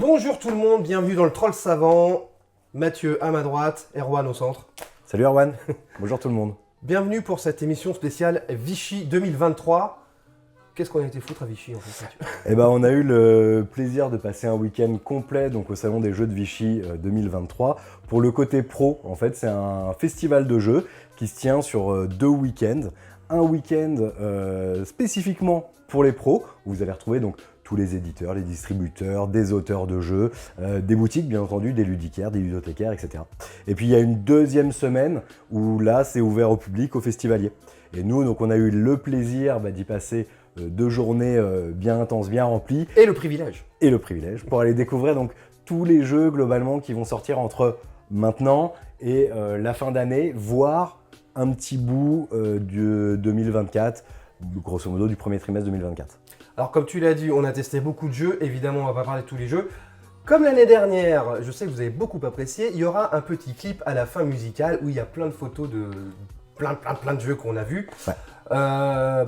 Bonjour tout le monde, bienvenue dans le Troll Savant. Mathieu à ma droite, Erwan au centre. Salut Erwan, bonjour tout le monde. Bienvenue pour cette émission spéciale Vichy 2023. Qu'est-ce qu'on a été foutre à Vichy en fait, Mathieu? Eh ben, on a eu le plaisir de passer un week-end complet donc, au Salon des Jeux de Vichy 2023. Pour le côté pro, en fait, c'est un festival de jeux qui se tient sur 2 week-ends. Un week-end spécifiquement pour les pros, où vous allez retrouver donc tous les éditeurs, les distributeurs, des auteurs de jeux, des boutiques bien entendu, des ludicaires, des ludothécaires, etc. Et puis il y a une deuxième semaine où là c'est ouvert au public, aux festivaliers. Et nous donc on a eu le plaisir d'y passer 2 journées bien intenses, bien remplies. Et le privilège. Et le privilège pour aller découvrir donc tous les jeux globalement qui vont sortir entre maintenant et la fin d'année, voire un petit bout de 2024, grosso modo du premier trimestre 2024. Alors comme tu l'as dit, on a testé beaucoup de jeux, évidemment on va pas parler de tous les jeux. Comme l'année dernière, je sais que vous avez beaucoup apprécié, il y aura un petit clip à la fin musicale où il y a plein de photos de plein de jeux qu'on a vus. Ouais.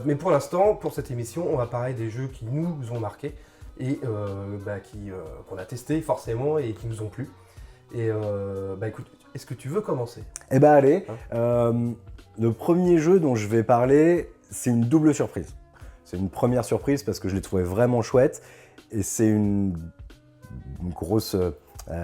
Mais pour l'instant, pour cette émission, on va parler des jeux qui nous ont marqués et qu'on a testés forcément et qui nous ont plu. Et écoute, est-ce que tu veux commencer? Eh ben allez, le premier jeu dont je vais parler, c'est une double surprise. C'est une première surprise parce que je l'ai trouvé vraiment chouette et c'est une grosse...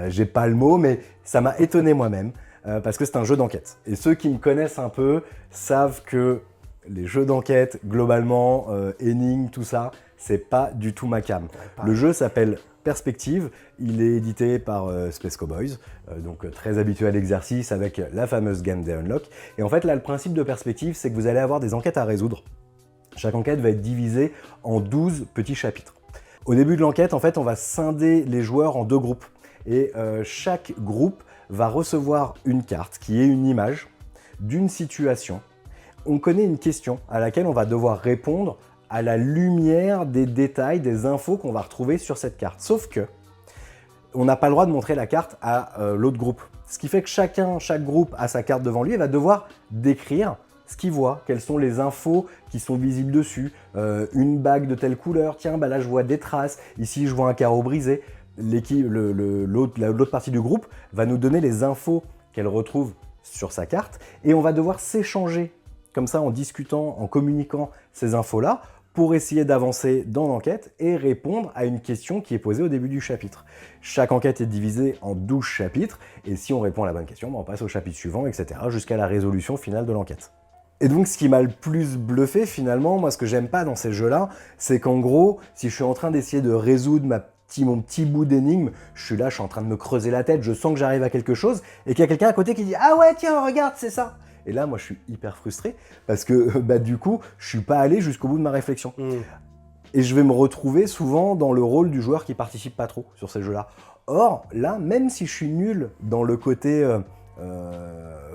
j'ai pas le mot, mais ça m'a étonné moi-même parce que c'est un jeu d'enquête. Et ceux qui me connaissent un peu savent que les jeux d'enquête, globalement, énigmes, tout ça, c'est pas du tout ma came. Le jeu s'appelle Perspective, il est édité par Space Cowboys, donc très habitué à l'exercice avec la fameuse Game Day Unlock. Et en fait là, le principe de Perspective, c'est que vous allez avoir des enquêtes à résoudre. Chaque enquête va être divisée en 12 petits chapitres. Au début de l'enquête, en fait, on va scinder les joueurs en 2 groupes. Et chaque groupe va recevoir une carte qui est une image d'une situation. On connaît une question à laquelle on va devoir répondre à la lumière des détails, des infos qu'on va retrouver sur cette carte. Sauf que on n'a pas le droit de montrer la carte à l'autre groupe. Ce qui fait que chaque groupe a sa carte devant lui et va devoir décrire ce qu'il voit, quelles sont les infos qui sont visibles dessus. Une bague de telle couleur, tiens, là je vois des traces, ici je vois un carreau brisé. L'autre partie du groupe va nous donner les infos qu'elle retrouve sur sa carte et on va devoir s'échanger comme ça en discutant, en communiquant ces infos-là pour essayer d'avancer dans l'enquête et répondre à une question qui est posée au début du chapitre. Chaque enquête est divisée en 12 chapitres et si on répond à la bonne question, on passe au chapitre suivant, etc. jusqu'à la résolution finale de l'enquête. Et donc ce qui m'a le plus bluffé finalement, moi ce que j'aime pas dans ces jeux-là, c'est qu'en gros, si je suis en train d'essayer de résoudre mon petit bout d'énigme, je suis en train de me creuser la tête, je sens que j'arrive à quelque chose, et qu'il y a quelqu'un à côté qui dit « Ah ouais, tiens, regarde, c'est ça !» Et là, moi je suis hyper frustré, parce que du coup, je suis pas allé jusqu'au bout de ma réflexion. Et je vais me retrouver souvent dans le rôle du joueur qui participe pas trop sur ces jeux-là. Or, là, même si je suis nul dans le côté...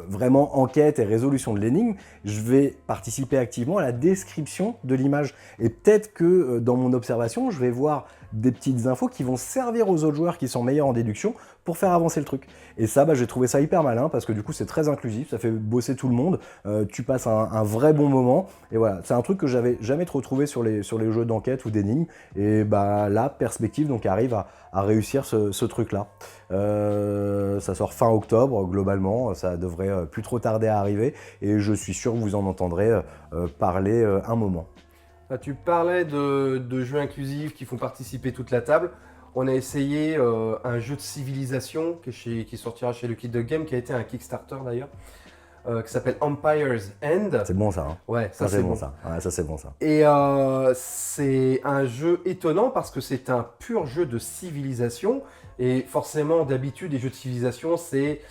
vraiment enquête et résolution de l'énigme, je vais participer activement à la description de l'image. Et peut-être que dans mon observation, je vais voir des petites infos qui vont servir aux autres joueurs qui sont meilleurs en déduction pour faire avancer le truc. Et ça, j'ai trouvé ça hyper malin parce que du coup, c'est très inclusif, ça fait bosser tout le monde, tu passes un vrai bon moment. Et voilà, c'est un truc que j'avais jamais trop trouvé sur les jeux d'enquête ou d'énigmes. Et là, Perspective donc, arrive à réussir ce truc-là. Ça sort fin octobre, globalement, ça devrait plus trop tarder à arriver. Et je suis sûr que vous en entendrez parler un moment. Tu parlais de jeux inclusifs qui font participer toute la table. On a essayé un jeu de civilisation qui sortira chez le Kid the Game, qui a été un Kickstarter d'ailleurs, qui s'appelle Empire's End. C'est bon ça, hein? Ouais, ça c'est bon. Ça. Ouais, ça c'est bon ça. Et c'est un jeu étonnant parce que c'est un pur jeu de civilisation. Et forcément, d'habitude, les jeux de civilisation, c'est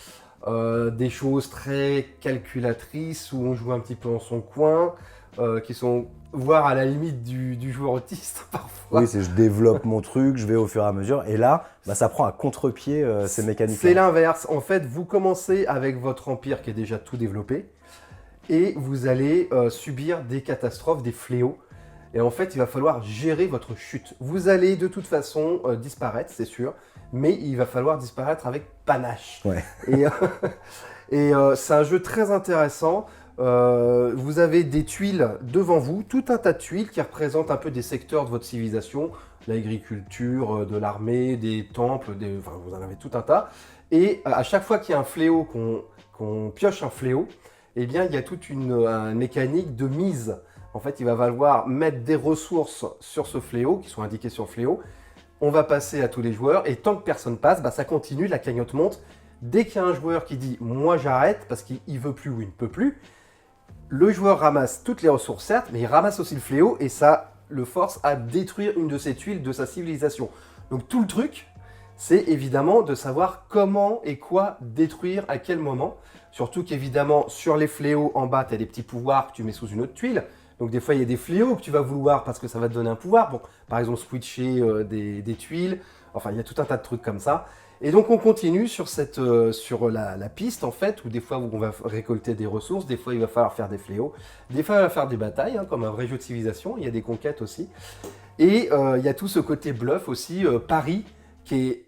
des choses très calculatrices où on joue un petit peu en son coin, qui sont voire à la limite du joueur autiste parfois. Oui, c'est je développe mon truc, je vais au fur et à mesure. Et là, ça prend à contre-pied ces mécaniques. C'est l'inverse. En fait, vous commencez avec votre empire qui est déjà tout développé et vous allez subir des catastrophes, des fléaux. Et en fait, il va falloir gérer votre chute. Vous allez de toute façon disparaître, c'est sûr, mais il va falloir disparaître avec panache. Ouais. Et c'est un jeu très intéressant. Vous avez des tuiles devant vous, tout un tas de tuiles qui représentent un peu des secteurs de votre civilisation. l'agriculture, de l'armée, des temples, enfin, vous en avez tout un tas. Et à chaque fois qu'il y a un fléau, qu'on pioche un fléau, eh bien, il y a toute une mécanique de mise. En fait, il va falloir mettre des ressources sur ce fléau, qui sont indiquées sur le fléau. On va passer à tous les joueurs, et tant que personne passe, ça continue, la cagnotte monte. Dès qu'il y a un joueur qui dit « moi j'arrête » parce qu'il ne veut plus ou il ne peut plus, le joueur ramasse toutes les ressources, certes, mais il ramasse aussi le fléau, et ça le force à détruire une de ses tuiles de sa civilisation. Donc tout le truc, c'est évidemment de savoir comment et quoi détruire à quel moment. Surtout qu'évidemment, sur les fléaux en bas, tu as des petits pouvoirs que tu mets sous une autre tuile. Donc des fois, il y a des fléaux que tu vas vouloir parce que ça va te donner un pouvoir. Bon, par exemple, switcher des tuiles. Enfin, il y a tout un tas de trucs comme ça. Et donc, on continue sur, sur la piste, en fait, où des fois, on va récolter des ressources. Des fois, il va falloir faire des fléaux. Des fois, il va faire des batailles, hein, comme un vrai jeu de civilisation. Il y a des conquêtes aussi. Et il y a tout ce côté bluff aussi, pari, qui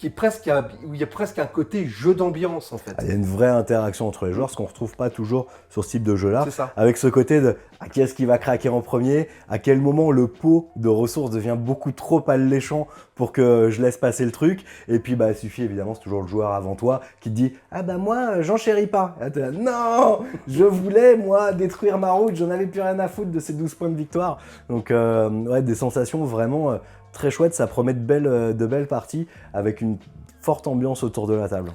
est presque, où il y a presque un côté jeu d'ambiance en fait. Il y a une vraie interaction entre les joueurs, ce qu'on ne retrouve pas toujours sur ce type de jeu-là. C'est ça. Avec ce côté de qui est-ce qui va craquer en premier, à quel moment le pot de ressources devient beaucoup trop alléchant pour que je laisse passer le truc. Et puis il suffit évidemment, c'est toujours le joueur avant toi qui te dit « Ah moi, j'enchéris pas ». Non, je voulais moi détruire ma route, j'en avais plus rien à foutre de ces 12 points de victoire. Donc ouais, des sensations vraiment... très chouette, ça promet de belles parties avec une forte ambiance autour de la table.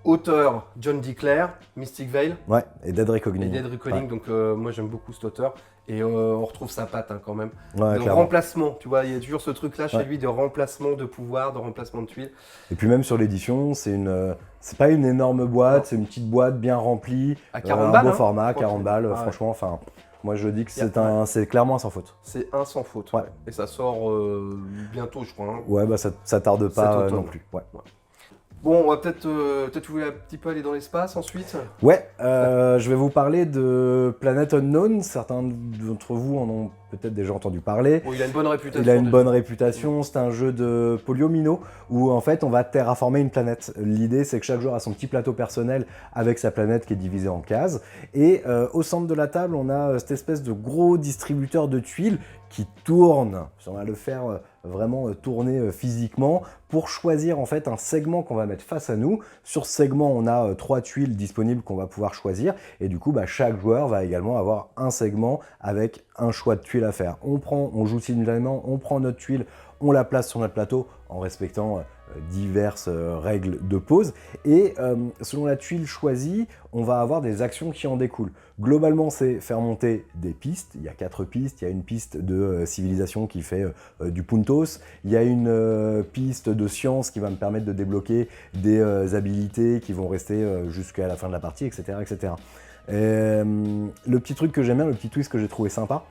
Auteur John D. Clair, Mystic Vale. Ouais, et Dead Reckoning. Ouais. Donc moi j'aime beaucoup cet auteur et on retrouve sa patte quand même. Ouais, de remplacement, tu vois, il y a toujours ce truc là chez lui de remplacement de pouvoir, de remplacement de tuiles. Et puis même sur l'édition, c'est pas une énorme boîte, c'est une petite boîte bien remplie. À 40 balles. Un beau format, 40 balles, franchement, enfin. Moi je dis que c'est clairement un sans faute. C'est un sans faute, ouais. Et ça sort bientôt je crois. Hein. Ouais, ça tarde pas non plus. Ouais. Bon, on va peut-être tu voulais un petit peu aller dans l'espace ensuite. Ouais, je vais vous parler de Planet Unknown. Certains d'entre vous en ont peut-être déjà entendu parler. Bon, il a une bonne réputation. Il a une bonne réputation. C'est un jeu de Polyomino où en fait on va terraformer une planète. L'idée c'est que chaque joueur a son petit plateau personnel avec sa planète qui est divisée en cases. Et au centre de la table, on a cette espèce de gros distributeur de tuiles qui tourne. On va le faire vraiment tourner physiquement pour choisir en fait un segment qu'on va mettre face à nous. Sur ce segment, on a 3 tuiles disponibles qu'on va pouvoir choisir. Et du coup, chaque joueur va également avoir un segment avec un choix de tuiles à faire. On joue simultanément, on prend notre tuile, on la place sur notre plateau en respectant diverses règles de pose. Et selon la tuile choisie, on va avoir des actions qui en découlent. Globalement, c'est faire monter des pistes. Il y a 4 pistes. Il y a une piste de civilisation qui fait du puntos. Il y a une piste de science qui va me permettre de débloquer des habilités qui vont rester jusqu'à la fin de la partie, etc. etc. Le petit truc que j'aime bien, le petit twist que j'ai trouvé sympa,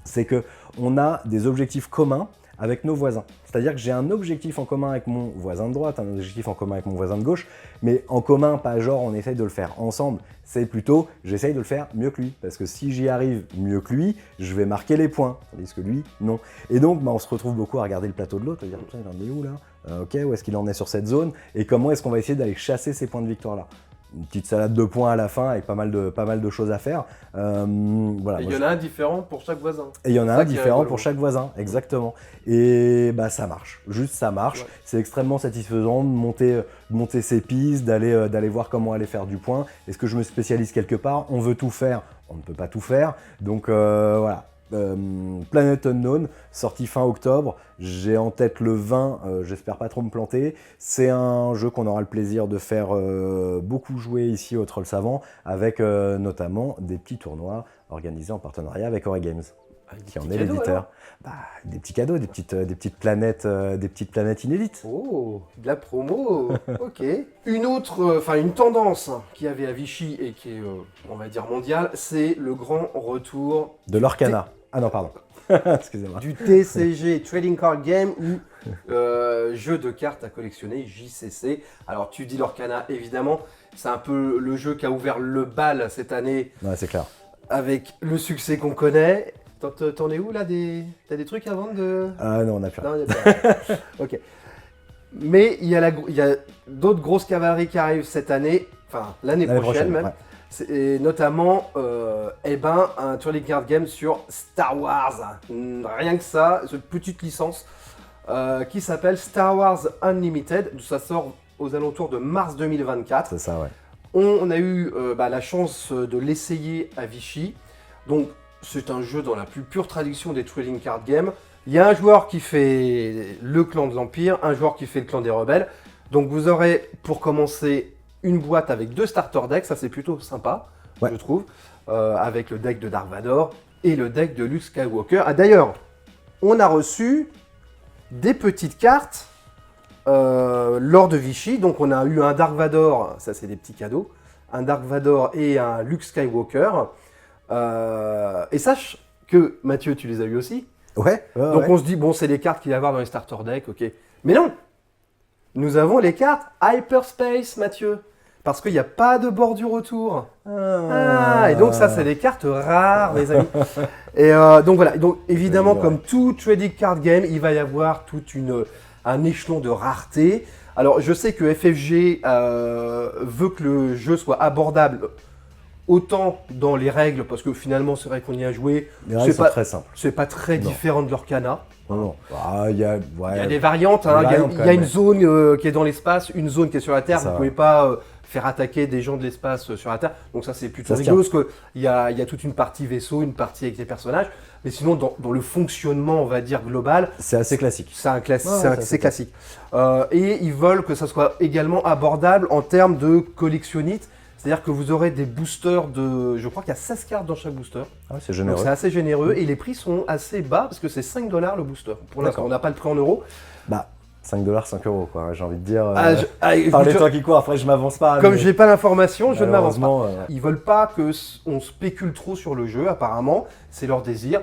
c'est qu'on a des objectifs communs avec nos voisins. C'est-à-dire que j'ai un objectif en commun avec mon voisin de droite, un objectif en commun avec mon voisin de gauche, mais en commun, pas genre on essaye de le faire ensemble, c'est plutôt j'essaye de le faire mieux que lui, parce que si j'y arrive mieux que lui, je vais marquer les points, tandis que lui, non. Et donc on se retrouve beaucoup à regarder le plateau de l'autre, à dire putain il en est où là, ok, où est-ce qu'il en est sur cette zone, et comment est-ce qu'on va essayer d'aller chasser ces points de victoire là. Une petite salade de points à la fin avec pas mal de choses à faire. Voilà, et il y en a un différent pour chaque voisin. Et il y en a un différent pour chaque voisin, exactement. Et ça marche, juste ça marche. Ouais. C'est extrêmement satisfaisant de monter ses pistes, d'aller voir comment aller faire du point. Est-ce que je me spécialise quelque part? On veut tout faire, on ne peut pas tout faire. Donc voilà. Planet Unknown, sorti fin octobre, j'ai en tête le 20, j'espère pas trop me planter. C'est un jeu qu'on aura le plaisir de faire beaucoup jouer ici au Troll Savant, avec notamment des petits tournois organisés en partenariat avec Ori-Games, qui en est l'éditeur. Des petits cadeaux, des petites planètes inédites. Oh, de la promo. Ok. Une tendance qu'il y avait à Vichy et qui est, on va dire, mondiale, c'est le grand retour de l'Orcana. Ah non, pardon. Excusez-moi. Du TCG, Trading Card Game, ou jeu de cartes à collectionner, JCC. Alors tu dis l'Orcana, évidemment, c'est un peu le jeu qui a ouvert le bal cette année. Ouais, c'est clair. Avec le succès qu'on connaît. T'en es où là? T'as des trucs à vendre de... Ah non, on n'a plus rien. Non, il n'y a pas. Ok. Mais il y a d'autres grosses cavaleries qui arrivent cette année, enfin l'année prochaine même. Ouais. Et notamment un trading card game sur Star Wars. Rien que ça, cette petite licence qui s'appelle Star Wars Unlimited. Ça sort aux alentours de mars 2024. C'est ça, ouais. On a eu la chance de l'essayer à Vichy. Donc c'est un jeu dans la plus pure tradition des trading card games. Il y a un joueur qui fait le clan de l'Empire, un joueur qui fait le clan des rebelles. Donc vous aurez pour commencer une boîte avec 2 starter decks, ça c'est plutôt sympa, ouais. Je trouve, avec le deck de Dark Vador et le deck de Luke Skywalker. Ah d'ailleurs, on a reçu des petites cartes lors de Vichy, donc on a eu un Dark Vador, ça c'est des petits cadeaux, un Dark Vador et un Luke Skywalker. Et sache que, Mathieu, tu les as eu aussi. Ouais. Donc on se dit, bon, c'est les cartes qu'il va y avoir dans les starter decks, ok. Mais non, nous avons les cartes Hyperspace, Mathieu. Parce qu'il n'y a pas de bordure autour. Et donc ça, c'est des cartes rares, mes amis. Et donc voilà, donc évidemment, comme tout trading card game, il va y avoir tout un échelon de rareté. Alors je sais que FFG veut que le jeu soit abordable autant dans les règles, parce que finalement, c'est vrai qu'on y a joué. Les règles sont très simples. C'est pas très différent de l'Orcana. Non. Il y a des variantes. Il y a une zone qui est dans l'espace, une zone qui est sur la Terre. Vous ne pouvez pas faire attaquer des gens de l'espace sur la Terre. Donc ça, c'est plutôt rigolo, parce qu'il y a toute une partie vaisseau, une partie avec des personnages. Mais sinon, dans le fonctionnement, on va dire, global… C'est assez classique. C'est assez classique. Et ils veulent que ça soit également abordable en termes de collectionnite. C'est-à-dire que vous aurez des boosters de… Je crois qu'il y a 16 cartes dans chaque booster. Ah, c'est généreux. Donc c'est assez généreux et les prix sont assez bas parce que c'est 5 $ le booster. Pour l'instant, on n'a pas le prix en euros. 5 $, 5 €, quoi. J'ai envie de dire… par les temps qui courent, après je m'avance pas. Comme je n'ai pas l'information, je ne m'avance pas. Ouais. Ils veulent pas qu'on spécule trop sur le jeu, apparemment. C'est leur désir.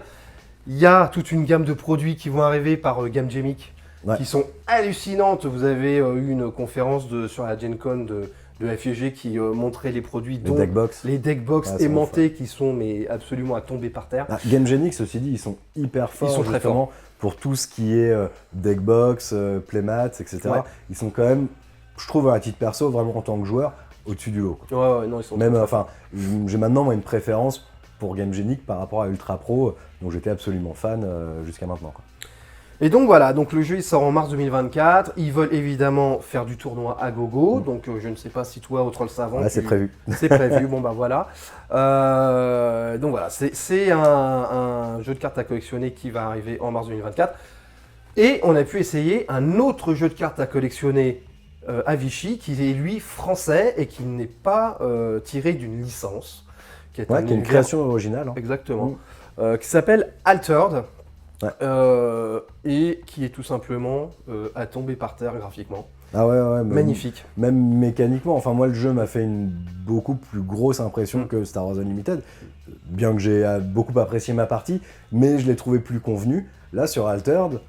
Il y a toute une gamme de produits qui vont arriver par Game Gemic qui sont hallucinantes. Vous avez eu une conférence sur la Gen Con de FFG qui montrait les produits, dont les deckbox aimantés qui sont absolument à tomber par terre. Game Genic, ceci dit, ils sont hyper forts. Ils sont très forts pour tout ce qui est deckbox, playmats, etc. Ouais. Ils sont quand même, je trouve à titre perso, vraiment en tant que joueur, au-dessus du lot. Ouais, non, ils sont même, j'ai maintenant une préférence pour Game Genic par rapport à Ultra Pro, dont j'étais absolument fan jusqu'à maintenant, quoi. Et donc voilà, donc le jeu il sort en mars 2024. Ils veulent évidemment faire du tournoi à gogo. Donc je ne sais pas si toi, au Troll Savant… c'est prévu. C'est prévu, bon voilà. Donc voilà, c'est un jeu de cartes à collectionner qui va arriver en mars 2024. Et on a pu essayer un autre jeu de cartes à collectionner à Vichy, qui est lui français et qui n'est pas tiré d'une licence. Qui est une création originale. Hein. Exactement. Qui s'appelle Altered. Et qui est tout simplement à tomber par terre graphiquement. Ah ouais, magnifique. Même mécaniquement, moi le jeu m'a fait une beaucoup plus grosse impression que Star Wars Unlimited, bien que j'ai beaucoup apprécié ma partie, mais je l'ai trouvé plus convenu. Là sur Altered,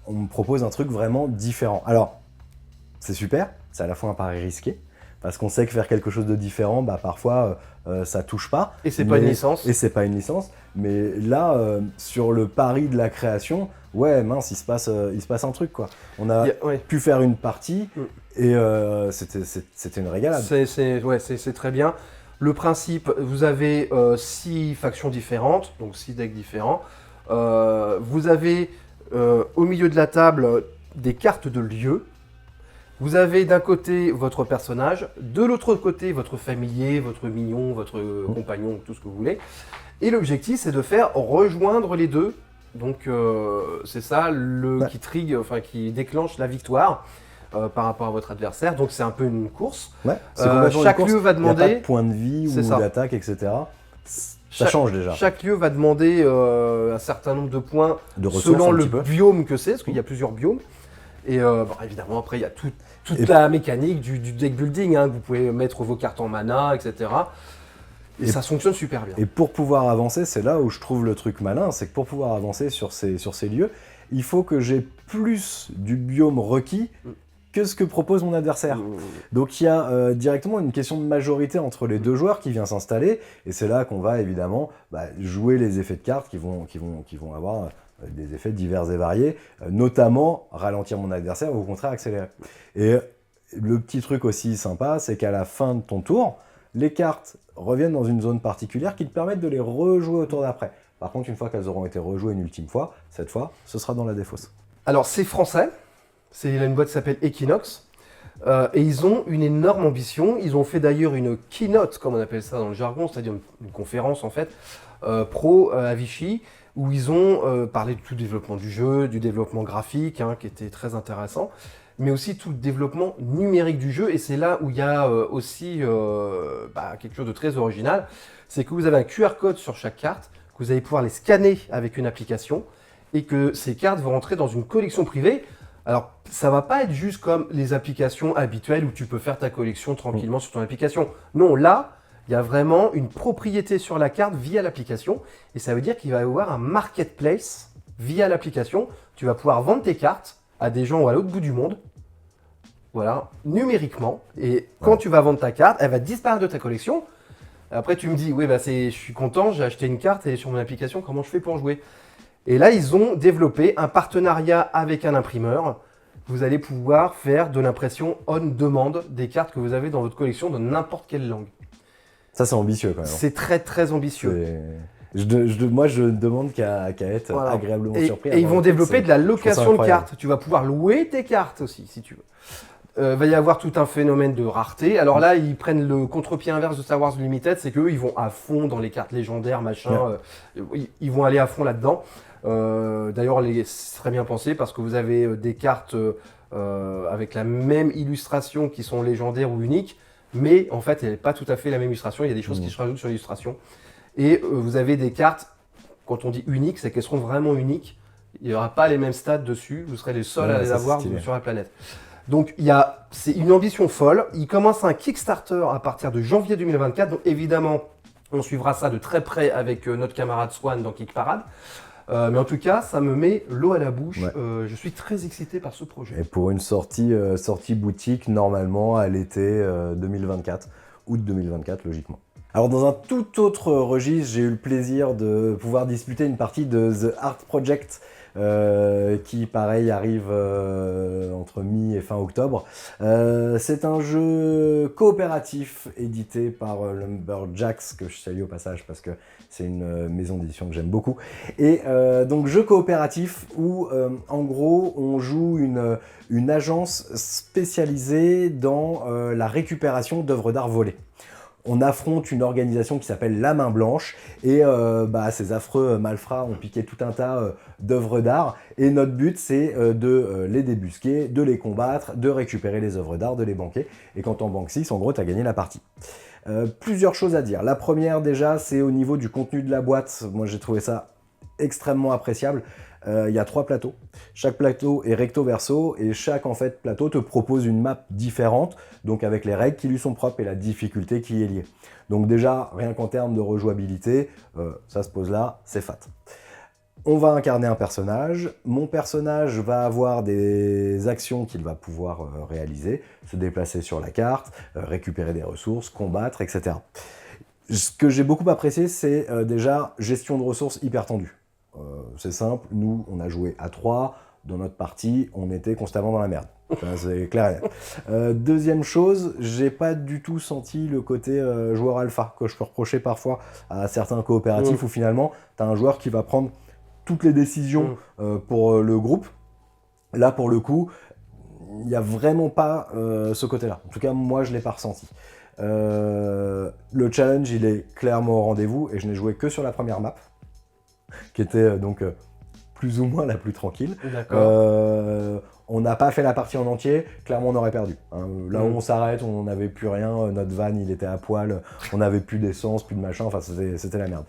on me propose un truc vraiment différent. Alors, c'est super, c'est à la fois un pari risqué, parce qu'on sait que faire quelque chose de différent, parfois ça touche pas. Et c'est pas une licence. Et c'est pas une licence. Mais là, sur le pari de la création, ouais, mince, il se passe un truc, quoi. On a pu faire une partie et c'était une régalade. C'est très bien. Le principe, vous avez 6 factions différentes, donc 6 decks différents. Vous avez au milieu de la table des cartes de lieu. Vous avez d'un côté votre personnage, de l'autre côté votre familier, votre mignon, votre compagnon, tout ce que vous voulez. Et l'objectif, c'est de faire rejoindre les deux. Donc c'est ça qui déclenche la victoire par rapport à votre adversaire. Donc c'est un peu une course. Ouais, chaque lieu va demander… Il n'y a pas de point de vie ou d'attaque, etc. Ça change déjà. Chaque lieu va demander un certain nombre de points selon le biome que c'est, parce qu'il y a plusieurs biomes. Et évidemment, après, il y a toute la mécanique du deck building. Vous pouvez mettre vos cartes en mana, etc. Et ça fonctionne super bien. Et pour pouvoir avancer, c'est là où je trouve le truc malin, c'est que pour pouvoir avancer sur ces lieux, il faut que j'ai plus du biome requis que ce que propose mon adversaire. Donc il y a directement une question de majorité entre les deux joueurs qui vient s'installer, et c'est là qu'on va évidemment jouer les effets de cartes qui vont avoir des effets divers et variés, notamment ralentir mon adversaire ou au contraire accélérer. Et le petit truc aussi sympa, c'est qu'à la fin de ton tour, les cartes reviennent dans une zone particulière qui te permettent de les rejouer au tour d'après. Par contre, une fois qu'elles auront été rejouées une ultime fois, cette fois, ce sera dans la défausse. Alors c'est français, c'est une boîte qui s'appelle Equinox, et ils ont une énorme ambition. Ils ont fait d'ailleurs une keynote, comme on appelle ça dans le jargon, c'est-à-dire une conférence en fait, pro à Vichy, où ils ont parlé de tout le développement du jeu, du développement graphique, hein, qui était très intéressant, mais aussi tout le développement numérique du jeu. Et c'est là où il y a aussi quelque chose de très original, c'est que vous avez un QR code sur chaque carte, que vous allez pouvoir les scanner avec une application, et que ces cartes vont rentrer dans une collection privée. Alors, ça va pas être juste comme les applications habituelles où tu peux faire ta collection tranquillement sur ton application. Non, là, il y a vraiment une propriété sur la carte via l'application, et ça veut dire qu'il va y avoir un marketplace via l'application. Tu vas pouvoir vendre tes cartes à des gens à l'autre bout du monde, voilà, numériquement. Et quand tu vas vendre ta carte, elle va disparaître de ta collection. Après, tu me dis, oui, je suis content, j'ai acheté une carte et sur mon application, comment je fais pour jouer? Et là, ils ont développé un partenariat avec un imprimeur. Vous allez pouvoir faire de l'impression on demande des cartes que vous avez dans votre collection dans n'importe quelle langue. Ça, c'est ambitieux quand même. C'est très, très ambitieux. Moi, je ne demande qu'à être agréablement surpris. Et ils vont développer de la location de cartes. Tu vas pouvoir louer tes cartes aussi, si tu veux. Va y avoir tout un phénomène de rareté. Alors là, ils prennent le contre-pied inverse de Star Wars Limited, c'est qu'eux, ils vont à fond dans les cartes légendaires, machin. Ils vont aller à fond là-dedans. D'ailleurs, c'est très bien pensé parce que vous avez des cartes avec la même illustration qui sont légendaires ou uniques, mais en fait, elle n'est pas tout à fait la même illustration. Il y a des choses qui se rajoutent sur l'illustration. Et vous avez des cartes, quand on dit uniques, c'est qu'elles seront vraiment uniques. Il n'y aura pas les mêmes stats dessus. Vous serez les seuls à les avoir sur la planète. Donc, c'est une ambition folle. Il commence un Kickstarter à partir de janvier 2024. Donc, évidemment, on suivra ça de très près avec notre camarade Swan dans Kick Parade. Mais en tout cas, ça me met l'eau à la bouche. Ouais. Je suis très excité par ce projet. Et pour une sortie boutique, normalement, à l'été 2024, août 2024, logiquement. Alors, dans un tout autre registre, j'ai eu le plaisir de pouvoir disputer une partie de The Art Project, qui pareil arrive entre mi et fin octobre. C'est un jeu coopératif édité par Lumberjacks, que je salue au passage parce que c'est une maison d'édition que j'aime beaucoup. Et donc jeu coopératif où en gros on joue une agence spécialisée dans la récupération d'œuvres d'art volées. On affronte une organisation qui s'appelle La Main Blanche et ces affreux malfrats ont piqué tout un tas d'œuvres d'art et notre but c'est de les débusquer, de les combattre, de récupérer les œuvres d'art, de les banquer et quand on banque 6, en gros tu as gagné la partie. Plusieurs choses à dire. La première déjà c'est au niveau du contenu de la boîte, moi j'ai trouvé ça extrêmement appréciable. Il y a 3 plateaux. Chaque plateau est recto verso et chaque plateau te propose une map différente, donc avec les règles qui lui sont propres et la difficulté qui y est liée. Donc déjà, rien qu'en termes de rejouabilité, ça se pose là, c'est fat. On va incarner un personnage. Mon personnage va avoir des actions qu'il va pouvoir réaliser, se déplacer sur la carte, récupérer des ressources, combattre, etc. Ce que j'ai beaucoup apprécié, c'est déjà gestion de ressources hyper tendue. C'est simple, nous on a joué à 3, dans notre partie on était constamment dans la merde, c'est clair. Deuxième chose, j'ai pas du tout senti le côté joueur alpha que je peux reprocher parfois à certains coopératifs où finalement tu as un joueur qui va prendre toutes les décisions pour le groupe. Là pour le coup, il n'y a vraiment pas ce côté-là, en tout cas moi je l'ai pas ressenti. Le challenge il est clairement au rendez-vous et je n'ai joué que sur la première map, qui était donc plus ou moins la plus tranquille. On n'a pas fait la partie en entier, clairement on aurait perdu. Là où on s'arrête, on n'avait plus rien, notre van il était à poil, on n'avait plus d'essence, plus de machin, enfin c'était la merde.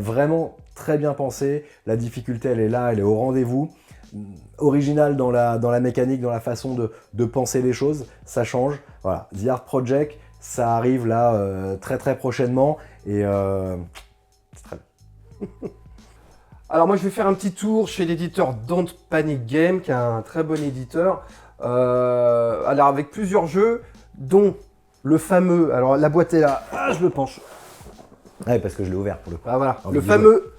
Vraiment très bien pensé, la difficulté elle est là, elle est au rendez-vous. Original dans la mécanique, dans la façon de penser les choses, ça change. Voilà, The Art Project, ça arrive là très très prochainement et c'est très bien. Alors moi je vais faire un petit tour chez l'éditeur Don't Panic Game qui est un très bon éditeur. Alors avec plusieurs jeux dont le fameux, alors la boîte est là, je le penche. Ouais parce que je l'ai ouvert pour le coup. Ah voilà, le fameux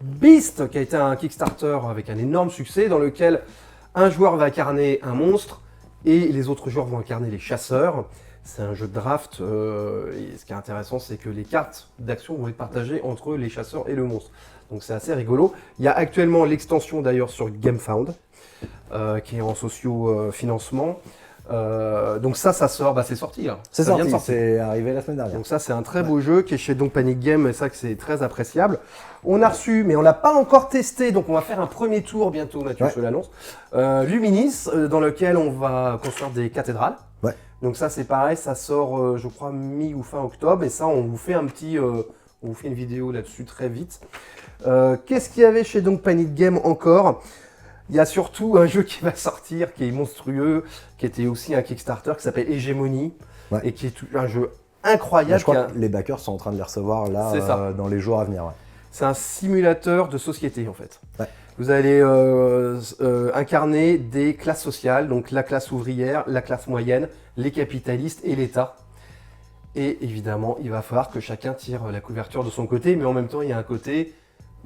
Beast qui a été un Kickstarter avec un énorme succès dans lequel un joueur va incarner un monstre et les autres joueurs vont incarner les chasseurs. C'est un jeu de draft. Et ce qui est intéressant, c'est que les cartes d'action vont être partagées entre les chasseurs et le monstre. Donc c'est assez rigolo. Il y a actuellement l'extension d'ailleurs sur GameFound, qui est en socio-financement. Donc ça sort, c'est sorti là. C'est Ça vient sorti, de sortir. c'est arrivé la semaine dernière. Donc ça c'est un très beau jeu qui est chez donc Panic Game et ça que c'est très appréciable. On a reçu, mais on l'a pas encore testé, donc on va faire un premier tour bientôt, Mathieu, je te l'annonce. Luminis, dans lequel on va construire des cathédrales. Ouais. Donc ça c'est pareil, ça sort je crois mi ou fin octobre et ça on vous fait on vous fait une vidéo là-dessus très vite. Qu'est-ce qu'il y avait chez donc Panic Game encore? Il y a surtout un jeu qui va sortir, qui est monstrueux, qui était aussi un Kickstarter, qui s'appelle Hegemony, et qui est un jeu incroyable. Je crois que les backers sont en train de les recevoir là dans les jours à venir. Ouais. C'est un simulateur de société en fait. Ouais. Vous allez incarner des classes sociales, donc la classe ouvrière, la classe moyenne, les capitalistes et l'État. Et évidemment, il va falloir que chacun tire la couverture de son côté, mais en même temps, il y a un côté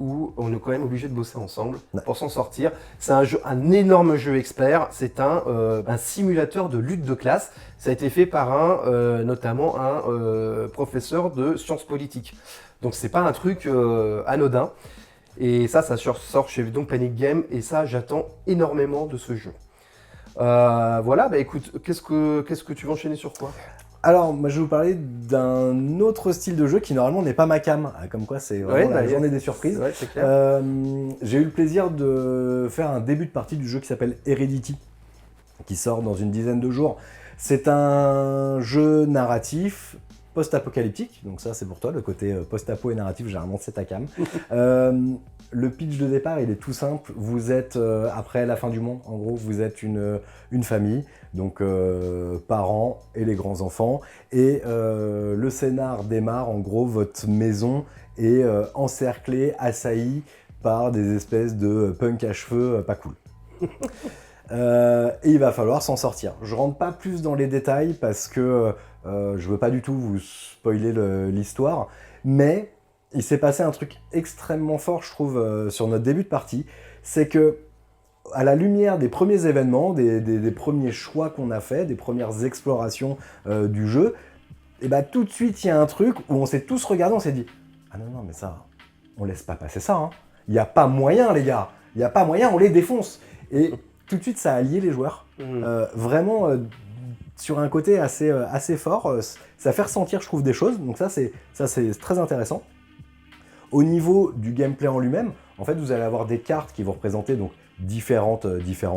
où on est quand même obligé de bosser ensemble pour s'en sortir. C'est un énorme jeu expert, c'est un simulateur de lutte de classe. Ça a été fait par notamment un professeur de sciences politiques. Donc c'est pas un truc anodin. Et ça sort chez donc Panic Game, et ça, j'attends énormément de ce jeu. Voilà, écoute, qu'est-ce que tu veux enchaîner sur quoi? Alors, moi, je vais vous parler d'un autre style de jeu qui, normalement, n'est pas ma cam. Comme quoi, c'est vraiment la journée des surprises. Ouais, c'est clair. J'ai eu le plaisir de faire un début de partie du jeu qui s'appelle Heredity, qui sort dans une dizaine de jours. C'est un jeu narratif post-apocalyptique, donc ça, c'est pour toi, le côté post-apo et narratif, généralement, c'est ta cam. Le pitch de départ, il est tout simple. Vous êtes, après la fin du monde, en gros, vous êtes une famille, donc parents et les grands-enfants. Et le scénar démarre, en gros, votre maison est encerclée, assaillie par des espèces de punk à cheveux pas cool. Et il va falloir s'en sortir. Je rentre pas plus dans les détails parce que je veux pas du tout vous spoiler l'histoire, mais il s'est passé un truc extrêmement fort, je trouve, sur notre début de partie. C'est que, à la lumière des premiers événements, des premiers choix qu'on a faits, des premières explorations du jeu, et tout de suite, il y a un truc où on s'est tous regardés, on s'est dit « Ah non, mais ça, on laisse pas passer ça. Il n'y a pas moyen, les gars. Il n'y a pas moyen, on les défonce. » Et tout de suite, ça a lié les joueurs. Vraiment, sur un côté assez fort. Ça fait ressentir, je trouve, des choses. Donc ça, c'est très intéressant. Au niveau du gameplay en lui-même, en fait, vous allez avoir des cartes qui vont représenter donc différentes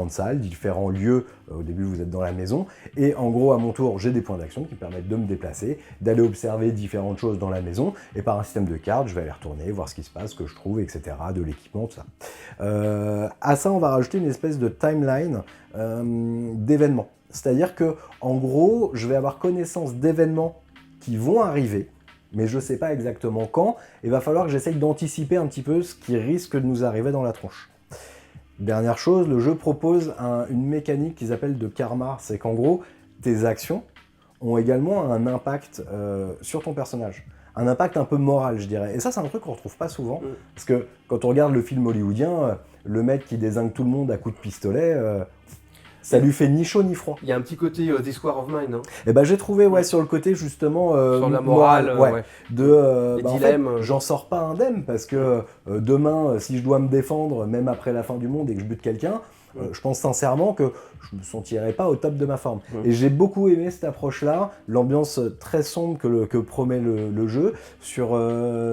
salles, différents lieux. Au début, vous êtes dans la maison. Et en gros, à mon tour, j'ai des points d'action qui permettent de me déplacer, d'aller observer différentes choses dans la maison. Et par un système de cartes, je vais aller retourner, voir ce qui se passe, ce que je trouve, etc. De l'équipement, tout ça. À ça, on va rajouter une espèce de timeline d'événements. C'est-à-dire que, en gros, je vais avoir connaissance d'événements qui vont arriver, mais je ne sais pas exactement quand. Il va falloir que j'essaye d'anticiper un petit peu ce qui risque de nous arriver dans la tronche. Dernière chose, le jeu propose une mécanique qu'ils appellent de karma. C'est qu'en gros, tes actions ont également un impact sur ton personnage. Un impact un peu moral, je dirais. Et ça, c'est un truc qu'on ne retrouve pas souvent. Parce que quand on regarde le film hollywoodien, le mec qui dézingue tout le monde à coups de pistolet... ça lui fait ni chaud ni froid. Il y a un petit côté This War of Mine, hein. Et j'ai trouvé sur le côté justement sur la morale, de les dilemmes. En fait, j'en sors pas indemne parce que demain, si je dois me défendre, même après la fin du monde et que je bute quelqu'un, je pense sincèrement que je me sentirais pas au top de ma forme. Et j'ai beaucoup aimé cette approche-là, l'ambiance très sombre que promet le jeu. Sur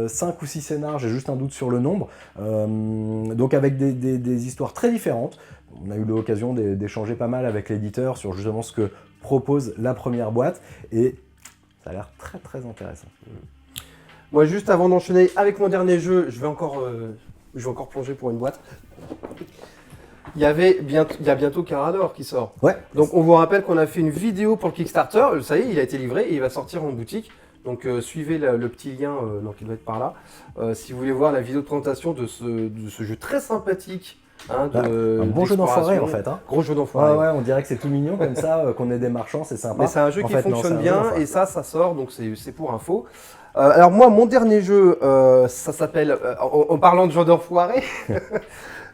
5 ou 6 scénars, j'ai juste un doute sur le nombre, donc avec des histoires très différentes. On a eu l'occasion d'échanger pas mal avec l'éditeur sur justement ce que propose la première boîte et ça a l'air très très intéressant. Moi, juste avant d'enchaîner avec mon dernier jeu, je vais encore plonger pour une boîte. Il y a bientôt Carador qui sort. Ouais. Donc on vous rappelle qu'on a fait une vidéo pour le Kickstarter, ça y est, il a été livré et il va sortir en boutique. Donc suivez le petit lien qui doit être par là. Si vous voulez voir la vidéo de présentation de ce jeu très sympathique. Un bon jeu d'enfoiré en fait. Gros jeu d'enfoiré. Ouais, on dirait que c'est tout mignon comme ça, qu'on est des marchands, c'est sympa. Mais c'est un jeu qui fonctionne bien et ça sort, donc c'est pour info. Alors moi, mon dernier jeu, ça s'appelle, en parlant de jeu d'enfoiré,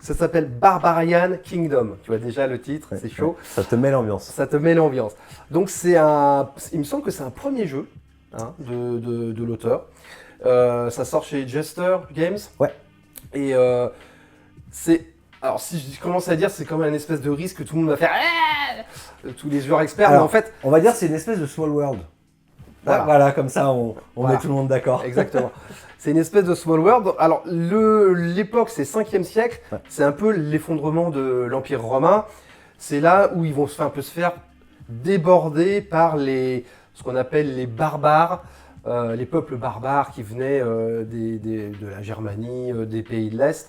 Ça s'appelle Barbarian Kingdom. Tu vois déjà le titre, c'est chaud. Ça te met l'ambiance. Ça te met l'ambiance. Donc il me semble que c'est un premier jeu hein, de l'auteur. Ça sort chez Jester Games. Ouais. Et alors si je commence à dire, c'est comme un espèce de risque que tout le monde va faire. Tous les joueurs experts, Alors, mais en fait, on va dire que c'est une espèce de small world. Voilà, comme ça, on met tout le monde d'accord. Exactement. C'est une espèce de small world. Alors, l'époque, c'est 5e siècle. Ouais. C'est un peu l'effondrement de l'Empire romain. C'est là où ils vont un peu se faire déborder par ce qu'on appelle les barbares, les peuples barbares qui venaient de la Germanie, des pays de l'Est,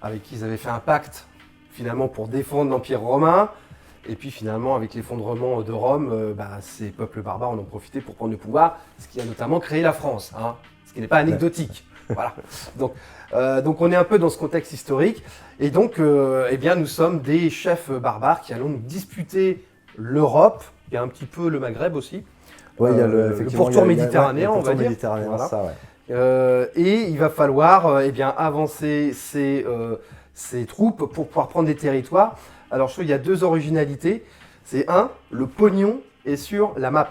avec qui ils avaient fait un pacte, finalement, pour défendre l'Empire romain. Et puis finalement, avec l'effondrement de Rome, ces peuples barbares en ont profité pour prendre le pouvoir, ce qui a notamment créé la France, hein, ce qui n'est pas anecdotique. Voilà. Donc on est un peu dans ce contexte historique. Et donc, nous sommes des chefs barbares qui allons nous disputer l'Europe, il y a un petit peu le Maghreb aussi. Ouais, il y a le pourtour méditerranéen, on va dire. Voilà. Ça, ouais. Et il va falloir avancer ces troupes pour pouvoir prendre des territoires. Alors, je trouve qu'il y a 2 originalités. C'est le pognon est sur la map.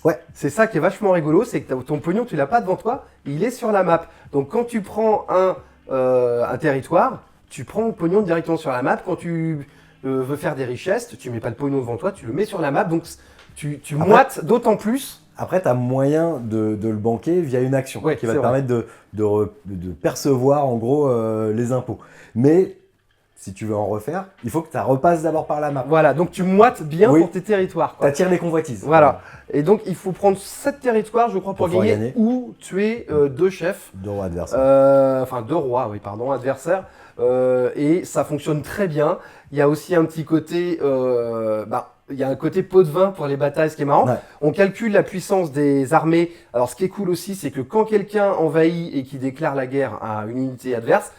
Ouais. C'est ça qui est vachement rigolo, c'est que ton pognon, tu l'as pas devant toi, il est sur la map. Donc, quand tu prends un territoire, tu prends le pognon directement sur la map. Quand tu veux faire des richesses, tu mets pas le pognon devant toi, tu le mets sur la map. Donc, tu moites d'autant plus. Après, tu as moyen de le banquer via une action qui va te permettre de percevoir en gros les impôts. Mais si tu veux en refaire, il faut que tu repasses d'abord par la map. Voilà, donc tu moites bien pour tes territoires. Tu attires les convoitises. Voilà. Et donc il faut prendre 7 territoires, je crois, pour gagner, ou tuer 2 chefs. 2 rois adversaires. 2 rois, oui, pardon, adversaires. Et ça fonctionne très bien. Il y a aussi un petit côté... il y a un côté pot de vin pour les batailles, ce qui est marrant. Ouais. On calcule la puissance des armées. Alors, ce qui est cool aussi, c'est que quand quelqu'un envahit et qui déclare la guerre à une unité adverse,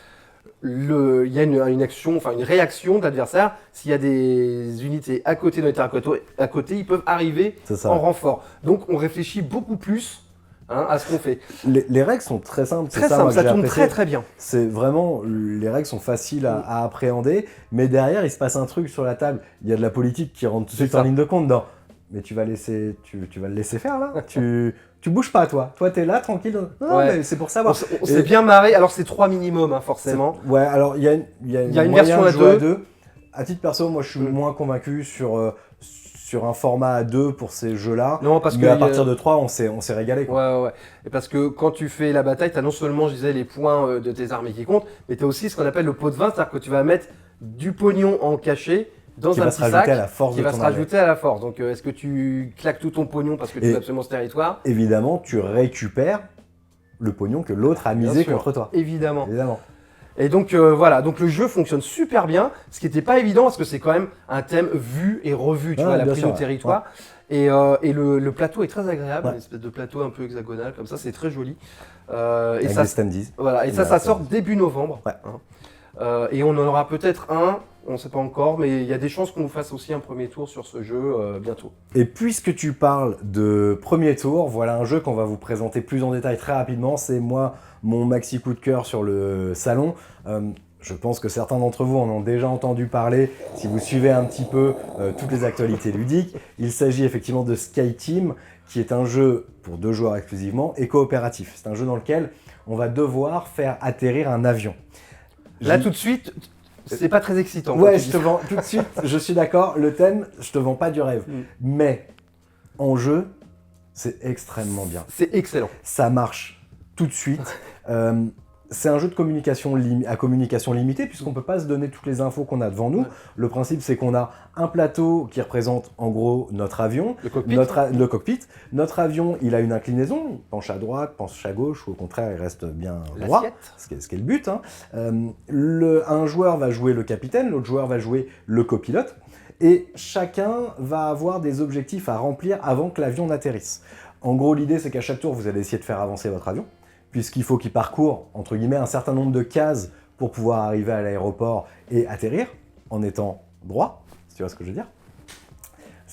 il y a une action, une réaction de l'adversaire. S'il y a des unités à côté, dans les terrains à côté, ils peuvent arriver en renfort. Donc, on réfléchit beaucoup plus à ce qu'on fait. Les règles sont très simples. Très simples, ça tourne très très bien. C'est vraiment, les règles sont faciles à appréhender, mais derrière, il se passe un truc sur la table. Il y a de la politique qui rentre tout de suite en ligne de compte. Mais tu vas le laisser faire là. Tu bouges pas, toi. Toi, t'es là, tranquille. Non, mais c'est pour savoir. On s'est bien marré. Alors, c'est 3 minimum, forcément. Ouais, alors, il y a une version à 2. À titre perso, moi, je suis moins convaincu sur un format à 2 pour ces jeux-là. Non, parce que à partir de 3, on s'est régalé. Quoi. Ouais. Et parce que quand tu fais la bataille, tu as non seulement, je disais, les points de tes armées qui comptent, mais tu as aussi ce qu'on appelle le pot de vin, c'est-à-dire que tu vas mettre du pognon en cachet dans un petit sac qui va se rajouter à la force. Donc, est-ce que tu claques tout ton pognon parce que tu veux absolument ce territoire? Évidemment, tu récupères le pognon que l'autre a misé contre toi. Évidemment. Et donc donc le jeu fonctionne super bien, ce qui n'était pas évident parce que c'est quand même un thème vu et revu, tu vois, la prise de territoire. Ouais. Et le plateau est très agréable, une espèce de plateau un peu hexagonal comme ça, c'est très joli. Avec des standees. Voilà, et ça sort début novembre. Ouais. Et on en aura peut-être on ne sait pas encore, mais il y a des chances qu'on nous fasse aussi un premier tour sur ce jeu bientôt. Et puisque tu parles de premier tour, voilà un jeu qu'on va vous présenter plus en détail très rapidement. C'est mon maxi coup de cœur sur le salon. Je pense que certains d'entre vous en ont déjà entendu parler si vous suivez un petit peu toutes les actualités ludiques. Il s'agit effectivement de Skyteam, qui est un jeu pour 2 joueurs exclusivement et coopératif. C'est un jeu dans lequel on va devoir faire atterrir un avion. Là tout de suite... C'est pas très excitant. Ouais, je te vends tout de suite, je suis d'accord, le thème, je te vends pas du rêve. Mais en jeu, c'est extrêmement bien. C'est excellent. Ça marche tout de suite. C'est un jeu de communication à communication limitée puisqu'on ne peut pas se donner toutes les infos qu'on a devant nous. Ouais. Le principe, c'est qu'on a un plateau qui représente en gros notre avion, le cockpit. Notre avion, il a une inclinaison, il penche à droite, penche à gauche, ou au contraire, il reste bien droit, ce qui est le but. Un joueur va jouer le capitaine, l'autre joueur va jouer le copilote, et chacun va avoir des objectifs à remplir avant que l'avion n'atterrisse. En gros, l'idée, c'est qu'à chaque tour, vous allez essayer de faire avancer votre avion, puisqu'il faut qu'il parcourt, entre guillemets, un certain nombre de cases pour pouvoir arriver à l'aéroport et atterrir, en étant droit, si tu vois ce que je veux dire.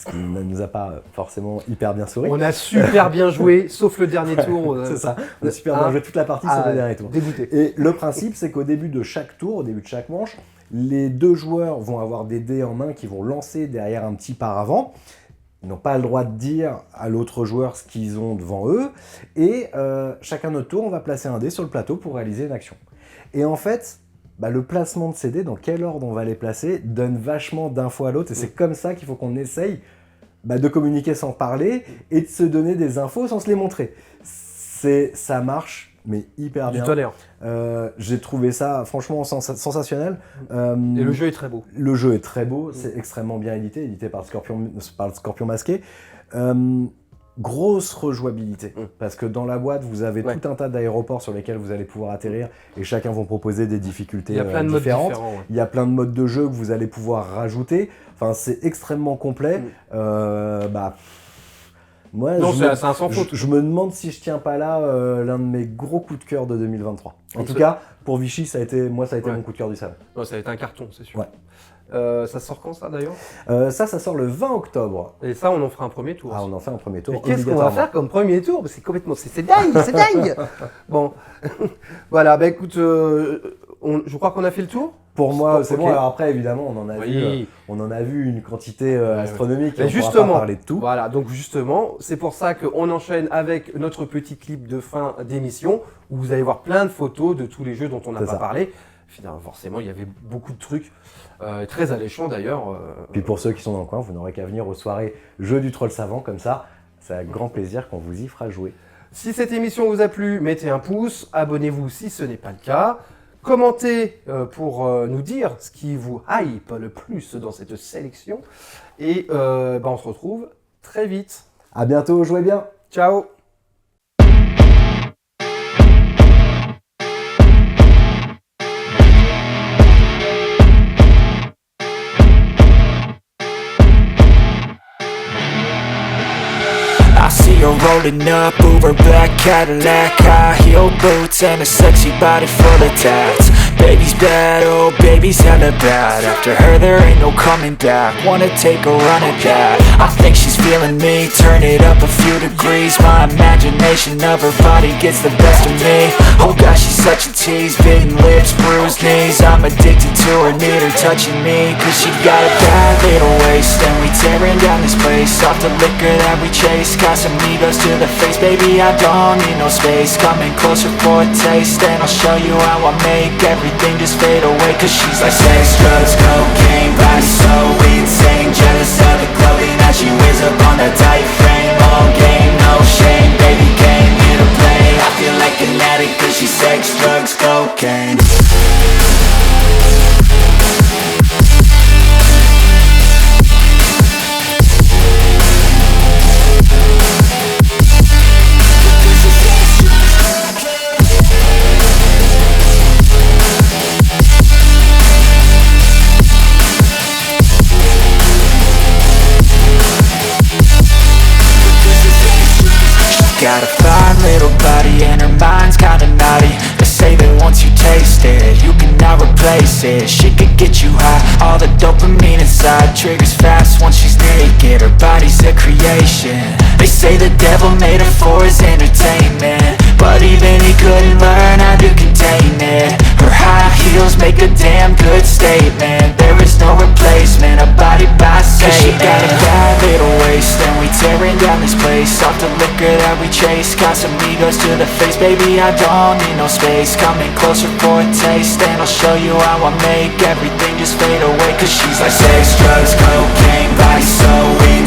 ce qui ne nous a pas forcément hyper bien souri. On a super bien joué, sauf le dernier tour. C'est ça, on a super bien joué toute la partie sur le dernier tour. Dégoûté. Et le principe, c'est qu'au début de chaque tour, au début de chaque manche, les deux joueurs vont avoir des dés en main qui vont lancer derrière un petit paravent. Ils n'ont pas le droit de dire à l'autre joueur ce qu'ils ont devant eux. Et chacun notre tour, on va placer un dé sur le plateau pour réaliser une action. Et en fait, le placement de ces dés, dans quel ordre on va les placer, donne vachement d'infos à l'autre. Et c'est comme ça qu'il faut qu'on essaye de communiquer sans parler et de se donner des infos sans se les montrer. Ça marche, mais hyper bien. Du tonnerre. J'ai trouvé ça franchement sensationnel. Et le jeu est très beau. Le jeu est très beau, c'est extrêmement bien édité par le Scorpion Masqué. Grosse rejouabilité, parce que dans la boîte, vous avez tout un tas d'aéroports sur lesquels vous allez pouvoir atterrir et chacun vont proposer des difficultés différentes. Modes différents. Il y a plein de modes de jeu que vous allez pouvoir rajouter. Enfin, c'est extrêmement complet. Moi, c'est un sans faute. Je me demande si je tiens pas là l'un de mes gros coups de cœur de 2023. En tout cas, pour Vichy, ça a été mon coup de cœur du salon. Non, ça a été un carton, c'est sûr. Ouais. Ça sort quand ça d'ailleurs ça sort le 20 octobre. Et ça, on en fera un premier tour. Ah, on en fait un premier tour. Mais qu'est-ce qu'on va faire comme premier tour? C'est complètement, c'est dingue, c'est dingue. Bon, voilà, écoute, je crois qu'on a fait le tour. Pour moi, c'est bon. Alors après, évidemment, on en a vu une quantité astronomique. Et on justement, pourra pas parler de tout. Voilà, donc justement, c'est pour ça qu'on enchaîne avec notre petit clip de fin d'émission où vous allez voir plein de photos de tous les jeux dont on n'a pas parlé. Finalement, forcément, il y avait beaucoup de trucs, très alléchants d'ailleurs. Puis pour ceux qui sont dans le coin, vous n'aurez qu'à venir aux soirées Jeux du Troll Savant, comme ça, c'est avec grand plaisir qu'on vous y fera jouer. Si cette émission vous a plu, mettez un pouce, abonnez-vous si ce n'est pas le cas. Commentez pour nous dire ce qui vous hype le plus dans cette sélection. Et on se retrouve très vite. À bientôt, jouez bien. Ciao. You're rolling up, Uber black Cadillac, high heel boots and a sexy body full of tats. Baby's bad, oh baby's hella bad. After her there ain't no coming back. Wanna take a run at that? I think she's feeling me. Turn it up a few degrees. My imagination of her body gets the best of me. Oh gosh, she's such a tease. Bitten lips, bruised knees. I'm addicted to her, need her touching me. Cause she got a bad little waist, and we tearing down this place. Off the liquor that we chase. Got some egos to the face, baby, I don't need no space. Coming closer for a taste, and I'll show you how I make everything just fade away. Cause she's like sex, drugs, cocaine, body so insane. Jealous of the clothing that she wears up on that tight frame. All game, no shame, baby came here to play. I feel like an addict cause she's sex, drugs, cocaine. Got a fine little body and her mind's kinda naughty. They say that once you taste it, you cannot replace it. She could get you high, all the dopamine inside triggers fast once she's naked. Her body's a creation. They say the devil made her for his entertainment, but even he couldn't learn how to contain it. Her high heels make a damn good statement. There is no replacement, a body by Satan. Cause she got a bad little waist, and we tearing down this place. Off the liquor that we chase. Got some egos to the face, baby, I don't need no space. Coming closer for a taste, and I'll show you how I make everything just fade away. Cause she's like sex, drugs, cocaine, body so weak.